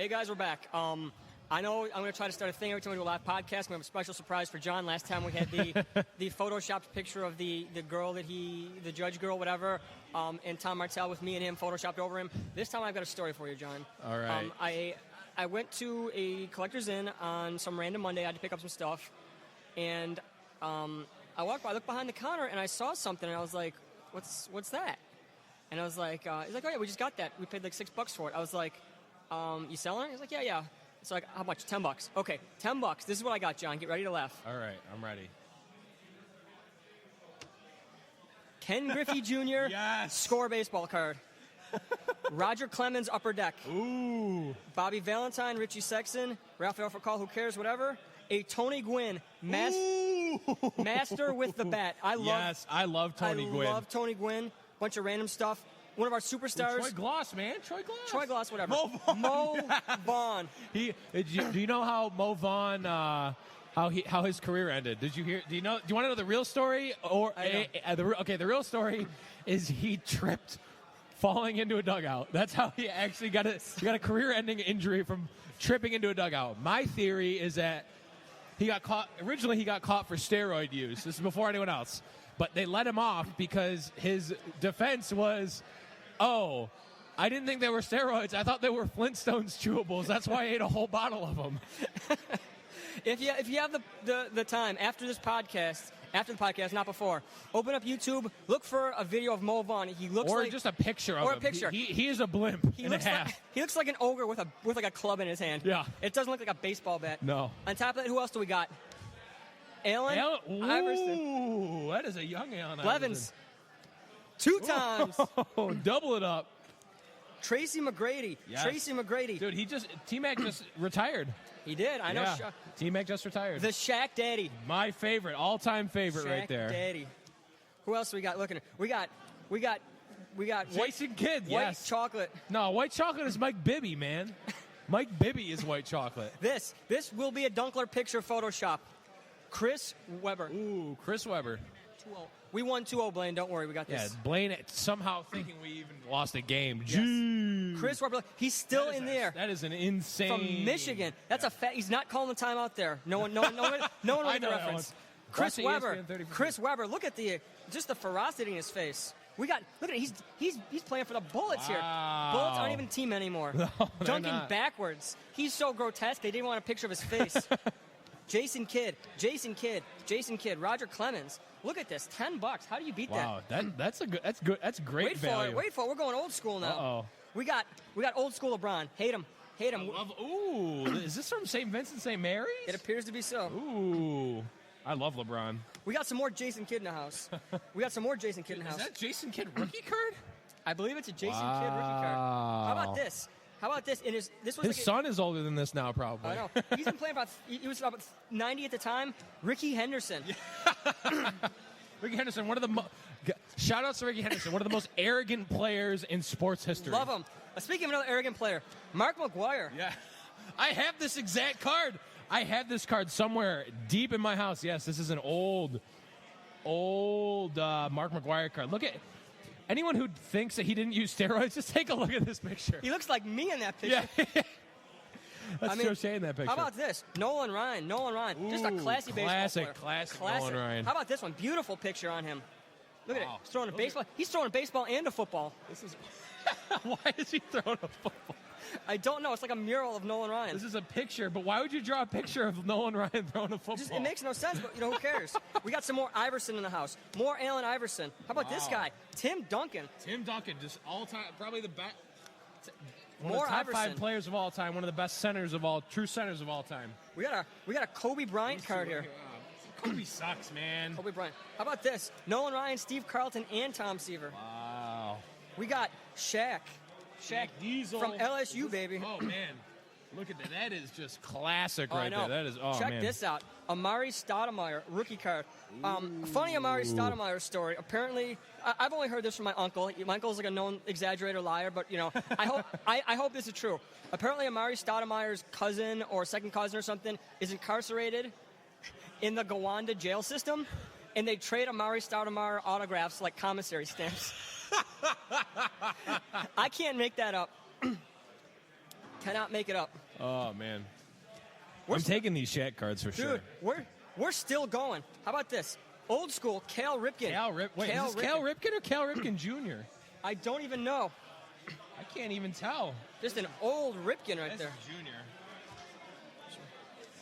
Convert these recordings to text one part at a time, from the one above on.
Hey guys, we're back. I know I'm going to try to start a thing every time we do a live podcast. We have a special surprise for John. Last time we had the photoshopped picture of the girl that the judge girl, whatever, and Tom Martell with me and him photoshopped over him. This time I've got a story for you, John. All right. I went to a Collector's Inn on some random Monday. I had to pick up some stuff, and I walked by, I looked behind the counter, and I saw something, and I was like, "What's that?" And I was like, he's like, "Oh yeah, we just got that. We paid like $6 for it." I was like, "You selling it?" He's like, "Yeah." It's like, "How much? $10." Okay, $10. This is what I got, John. Get ready to laugh. All right, I'm ready. Ken Griffey Jr. Yes. Score baseball card. Roger Clemens Upper Deck. Ooh. Bobby Valentine, Richie Sexton, Rafael Furcal, who cares, whatever. A Tony Gwynn, master with the bat. I love Tony Gwynn. I love Tony Gwynn. Bunch of random stuff. One of our superstars. Troy Gloss, man. Troy Gloss, whatever. Mo Vaughn. Do you know how Mo Vaughn, how his career ended? Did you hear? Do you want to know the real story? The real story is he tripped falling into a dugout. That's how he actually got a career-ending injury from tripping into a dugout. My theory is that he got caught for steroid use. This is before anyone else. But they let him off because his defense was, "Oh, I didn't think they were steroids. I thought they were Flintstones chewables. That's why I ate a whole bottle of them." If you have the time after the podcast, not before, open up YouTube, look for a video of Mo Vaughn. He looks or like, just a picture of or him. a picture. He is a blimp he looks like an ogre with like a club in his hand. Yeah, it doesn't look like a baseball bat. No. On top of that, who else do we got? Allen Iverson. Ooh, that is a young Allen Blevins. 2 times. Oh, double it up. Tracy McGrady. Yes. Tracy McGrady. Dude, T-Mac just retired. He did. I know. Yeah. T-Mac just retired. The Shaq Daddy. My favorite, all-time favorite Shaq right there. Daddy. Who else we got looking at? We got Jason Kidd, white chocolate. No, white chocolate is Mike Bibby, man. Mike Bibby is white chocolate. This will be a Dunkler picture Photoshop. Chris Webber. Ooh, Chris Webber. 2-0. We won 2-0, Blaine. Don't worry, we got this. Yeah, Blaine somehow thinking we even lost a game. Yes. Chris Webber, he's still in there. That is an insane. From Michigan. That's a fact. He's not calling the timeout there. No one will get the reference. Chris Webber. Look at the ferocity in his face. Look at it. He's playing for the Bullets here. Bullets aren't even a team anymore. No, dunking backwards. He's so grotesque. They didn't want a picture of his face. Jason Kidd, Roger Clemens. Look at this, $10. How do you beat that? Wow, that's good. That's great value. Wait for it. We're going old school now. Uh-oh. We got old school LeBron. Hate him. Ooh, is this from St. Vincent St. Mary's? It appears to be so. Ooh, I love LeBron. We got some more Jason Kidd in the house. Is that Jason Kidd rookie card? I believe it's a Jason Kidd rookie card. How about this? And his son is older than this now, probably. I know. He's been playing he was about 90 at the time. Ricky Henderson. Ricky Henderson, shout outs to Ricky Henderson, one of the most arrogant players in sports history. Love him. Speaking of another arrogant player, Mark McGwire. Yeah. I have this exact card. I have this card somewhere deep in my house. Yes, this is an old Mark McGwire card. Look at anyone who thinks that he didn't use steroids, just take a look at this picture. He looks like me in that picture. Yeah. That's Joe Shea in that picture. How about this? Nolan Ryan. Ooh, Just a classy baseball player. Classic Nolan Ryan. How about this one? Beautiful picture on him. Look at it. He's throwing a baseball. He's throwing a baseball and a football. Why is he throwing a football? I don't know. It's like a mural of Nolan Ryan. This is a picture, but why would you draw a picture of Nolan Ryan throwing a football? It makes no sense, but who cares? We got some more Iverson in the house. More Allen Iverson. How about this guy? Tim Duncan. Just all time, probably the best. More of the top Iverson. 5 players of all time. One of the best true centers of all time. We got a Kobe Bryant card here. Kobe sucks, man. Kobe Bryant. How about this? Nolan Ryan, Steve Carlton, and Tom Seaver. Wow. We got Shaq Diesel from LSU, baby. Oh man, look at that. That is just classic right there. That is. Oh Check man. this out. Amari Stoudemire, rookie card. Funny Amari Stoudemire story. Apparently, I've only heard this from my uncle. My uncle's like a known exaggerator, liar, but I hope this is true. Apparently, Amari Stoudemire's cousin or second cousin or something is incarcerated in the Gowanda jail system, and they trade Amari Stoudemire autographs like commissary stamps. I can't make that up. Cannot make it up. Oh, man. We're I'm st- taking these Shaq cards for sure. Dude, we're still going. How about this? Old school, Cal Ripken. Wait, is this Cal Ripken or Cal Ripken Jr.? I don't even know. I can't even tell. Just an old Ripken right That's there. Junior.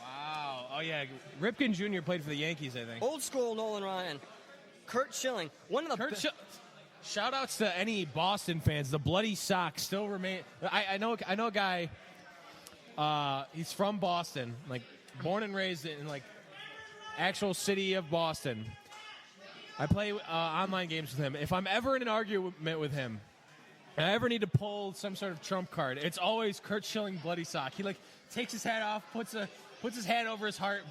Wow. Oh, yeah. Ripken Jr. played for the Yankees, I think. Old school Nolan Ryan. Curt Schilling. One of the Shout outs to any Boston fans. The bloody sock still remain. I know a guy. He's from Boston, like born and raised in like actual city of Boston. I play online games with him. If I'm ever in an argument with him, and I ever need to pull some sort of trump card, it's always Curt Schilling bloody sock. He like takes his hat off, puts his hand over his heart,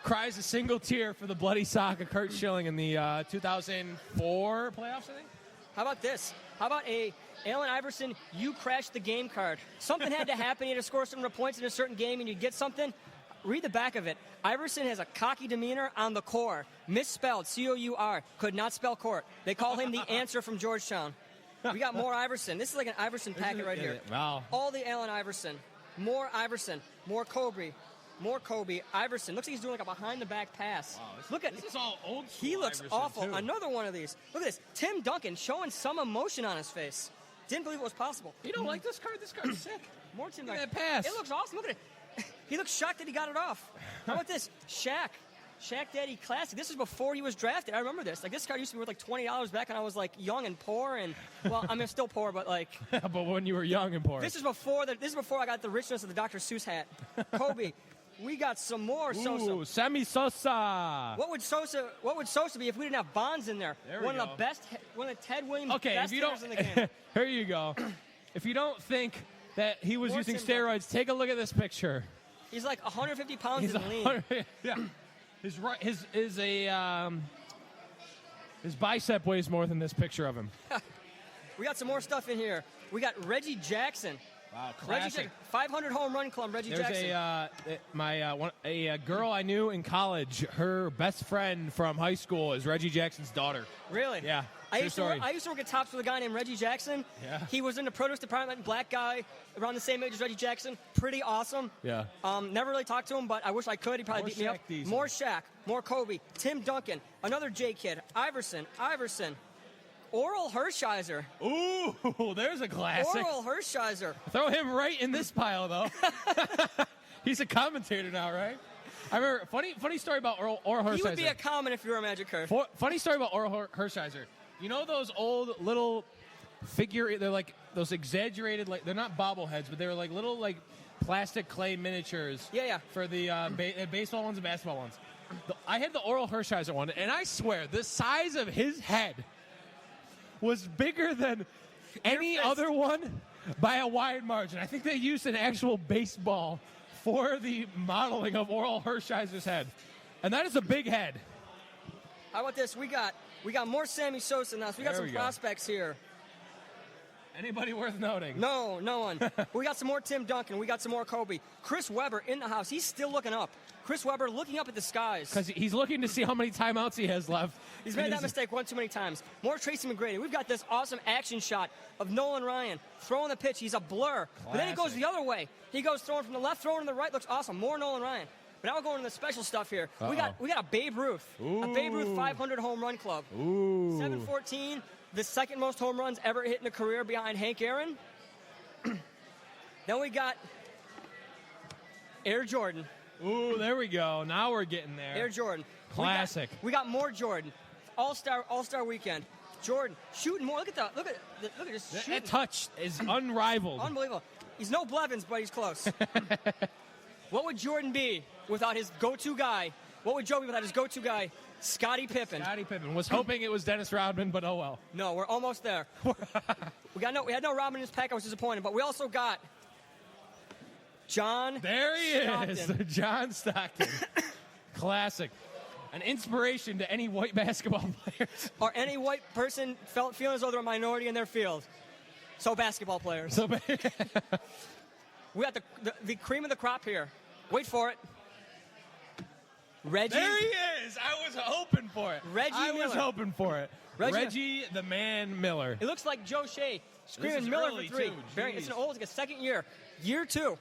cries a single tear for the bloody sock of Curt Schilling in the 2004 playoffs, I think. How about this? How about a Allen Iverson, you crashed the game card? Something had to happen. You had to score some points in a certain game, and you get something. Read the back of it. Iverson has a cocky demeanor on the core. Misspelled, C-O-U-R. Could not spell court. They call him the answer from Georgetown. We got more Iverson. This is like an Iverson packet right here. Wow. All the Allen Iverson. More Iverson. More Kobe. More Kobe. Iverson. Looks like he's doing like a behind-the-back pass. Wow, this is all old school. He looks Iverson, awful. too. Another one of these. Look at this. Tim Duncan showing some emotion on his face. Didn't believe it was possible. You don't like this card? This card's sick. More Tim Look Duncan. at that pass. It looks awesome. Look at it. He looks shocked that he got it off. How about this? Shaq. Shaq Daddy Classic. This is before he was drafted. I remember this. Like, this card used to be worth like $20 back when I was like young and poor, and well, I mean, I'm still poor, but like But when you were young and poor. this is before I got the richness of the Dr. Seuss hat. Kobe. We got some more Sosa. Ooh, Sammy Sosa. What would Sosa be if we didn't have Bonds in there? There we One of go. the best, one of the Ted Williams Okay, best if you hitters don't, in the game. here you go. If you don't think that he was More using Tim Duncan. steroids, take a look at this picture. He's like 150 pounds He's and lean. 100 yeah. His bicep weighs more than this picture of him. We got some more stuff in here. We got Reggie Jackson. Wow, Reggie Jackson, 500 home run club. Reggie There's Jackson. a girl I knew in college. Her best friend from high school is Reggie Jackson's daughter. Really? Yeah. I True used story. to work at Tops with a guy named Reggie Jackson. Yeah. He was in the produce department, black guy, around the same age as Reggie Jackson. Pretty awesome. Yeah. Never really talked to him, but I wish I could. He probably More beat me up. Shaq Diesel. More Shaq. More Kobe. Tim Duncan. Another J kid. Iverson. Oral Hershiser. Ooh, there's a classic. Oral Hershiser. Throw him right in this pile, though. He's a commentator now, right? I remember funny story about Oral Hershiser. He would be a common if you were a Magic card. Funny story about Oral Hershiser. You know those old little figure? They're like those exaggerated, like they're not bobbleheads, but they were like little like plastic clay miniatures. Yeah. For the baseball ones and basketball ones. I had the Oral Hershiser one, and I swear the size of his head was bigger than any fist. other one by a wide margin. I think they used an actual baseball for the modeling of Oral Hershiser's head, and that is a big head. How about this? We got more Sammy Sosa now. So we got There some we go. prospects here. Anybody worth noting? No one. We got some more Tim Duncan. We got some more Kobe. Chris Webber in the house. He's still looking up. Chris Webber looking up at the skies. Because he's looking to see how many timeouts he has left. He's made that mistake one too many times. More Tracy McGrady. We've got this awesome action shot of Nolan Ryan throwing the pitch. He's a blur. But then he goes the other way. He goes throwing from the left, throwing to the right. Looks awesome. More Nolan Ryan. But now we're going to the special stuff here. We got a Babe Ruth. A Babe Ruth 500 home run club. Ooh. 714, the second most home runs ever hit in a career behind Hank Aaron. Then we got Air Jordan. Ooh, there we go. Now we're getting there. Air Jordan. Classic. We got more Jordan. All-Star weekend. Jordan shooting more. Look at this shooting. That touch is unrivaled. Unbelievable. He's no Blevins, but he's close. What would Jordan be without his go-to guy? What would Joe be without his go-to guy? Scottie Pippen. Scottie Pippen was hoping it was Dennis Rodman, but oh well. No, we're almost there. We had no Rodman in his pack. I was disappointed, but we also got John. There he is, Stockton. John Stockton. Classic. An inspiration to any white basketball players. Or any white person feeling as though they're a minority in their field. So basketball players. So We got the cream of the crop here. Wait for it. Reggie. there he is. I was hoping for it. Reggie I was Miller. hoping for it. Reggie the Man Miller. It looks like Joe Shea screaming is Miller early, for three. too. It's Jeez. an old, it's like a second year. Year two.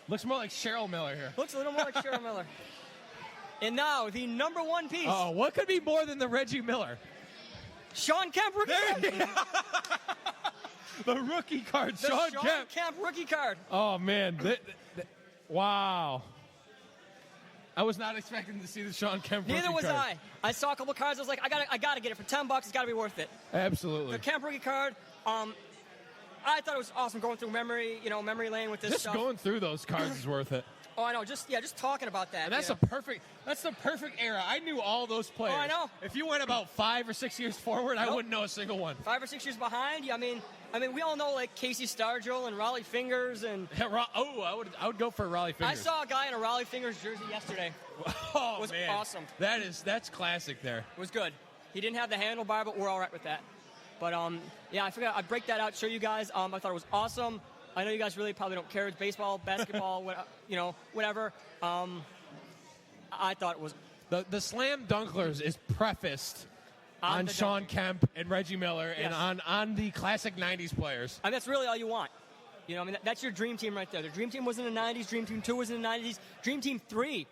Looks more like Cheryl Miller here. Looks a little more like Cheryl Miller. And now, the number one piece. Oh, what could be more than the Reggie Miller? Sean Kemp rookie card. The rookie card, The Sean Sean Kemp. Kemp rookie card. Oh, man. Wow. I was not expecting to see the Sean Kemp rookie Neither was card. I. I saw a couple cards. I was like, I gotta get it for $10. It's gotta be worth it. Absolutely. The Kemp rookie card. I thought it was awesome going through memory lane with this Just stuff. going through those cards is worth it. Oh, I know. Just talking about that. And that's you the perfect era. I knew all those players. Oh, I know. If you went about 5 or 6 years forward, I Nope. wouldn't know a single one. 5 or 6 years behind. Yeah, I mean, we all know like Casey Stargell and Raleigh Fingers, and I would go for Raleigh I Fingers. saw a guy in a Raleigh Fingers jersey yesterday. Oh, It was man. awesome. That's classic there. It was good. He didn't have the handlebar, but we're all right with that. But yeah, I forgot I'd break that out, show you guys. I thought it was awesome. I know you guys really probably don't care. It's baseball, basketball, whatever. I thought it was The Slam Dunklers is prefaced on the Sean Kemp and Reggie Miller Yes. and on the classic 90s players. I mean, that's really all you want. That's your dream team right there. The dream team was in the 90s. Dream team 2 was in the 90s. Dream team 3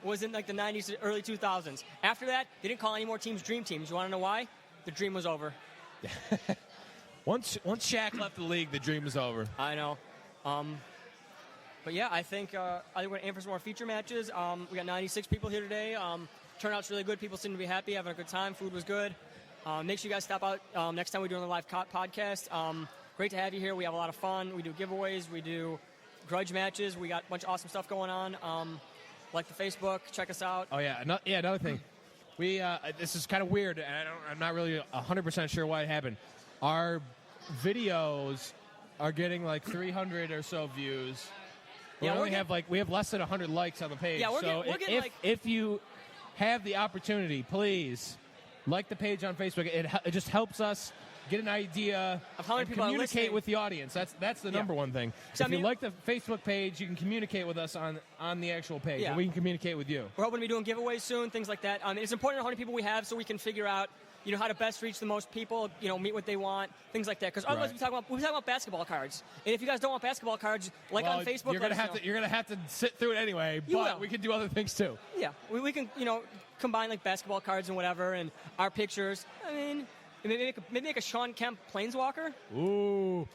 was in like the 90s, early 2000s. After that, they didn't call any more teams dream teams. You want to know why? The dream was over. Once Shaq left the league, the dream was over. I know. But yeah, I think we're going to aim for some more feature matches. We got 96 people here today. Turnout's really good. People seem to be happy, having a good time. Food was good. Make sure you guys stop out next time we do a live podcast. Great to have you here. We have a lot of fun. We do giveaways. We do grudge matches. We got a bunch of awesome stuff going on. Like the Facebook. Check us out. Oh, yeah. Another thing. We this is kind of weird, and I'm not really 100% sure why it happened. Our videos are getting like 300 or so views. We have less than 100 likes on the page. Yeah, we're so getting if you have the opportunity, please like the page on Facebook. It just helps us get an idea Of how many and people are communicate listening. with the audience. That's the number one thing. So, if you like the Facebook page, you can communicate with us on the actual page, Yeah. and we can communicate with you. We're hoping to be doing giveaways soon, things like that. It's important how many people we have so we can figure out, how to best reach the most people, meet what they want, things like that. Because otherwise Right. we talk about basketball cards. And if you guys don't want basketball cards, on Facebook, you're let gonna us have know. to have to sit through it anyway. You But will. we can do other things too. Yeah, we can, combine like basketball cards and whatever, and our pictures. I mean, maybe make a Sean Kemp Planeswalker. Ooh.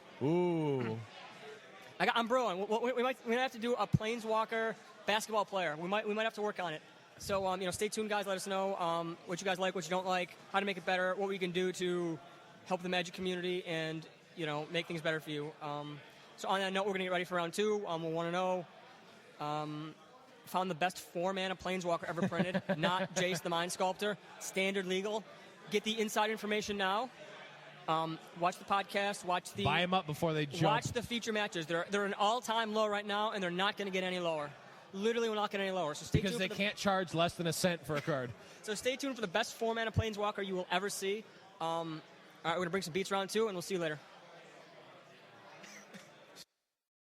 I'm brewing. We might have to do a Planeswalker basketball player. We might have to work on it. So stay tuned, guys. Let us know what you guys like, what you don't like, how to make it better, what we can do to help the Magic community, and make things better for you. So on that note, we're gonna get ready for round 2. We'll want to know. Found the best 4-mana Planeswalker ever printed, not Jace the Mind Sculptor. Standard legal. Get the inside information now. Watch the podcast. Buy them up before they jump. Watch the feature matches. They're an all-time low right now, and they're not going to get any lower. Literally, we're not getting any lower. So stay because tuned. they can't charge less than a cent for a card. So stay tuned for the best 4-mana Planeswalker you will ever see. All right, we're going to bring some beats round 2, and we'll see you later.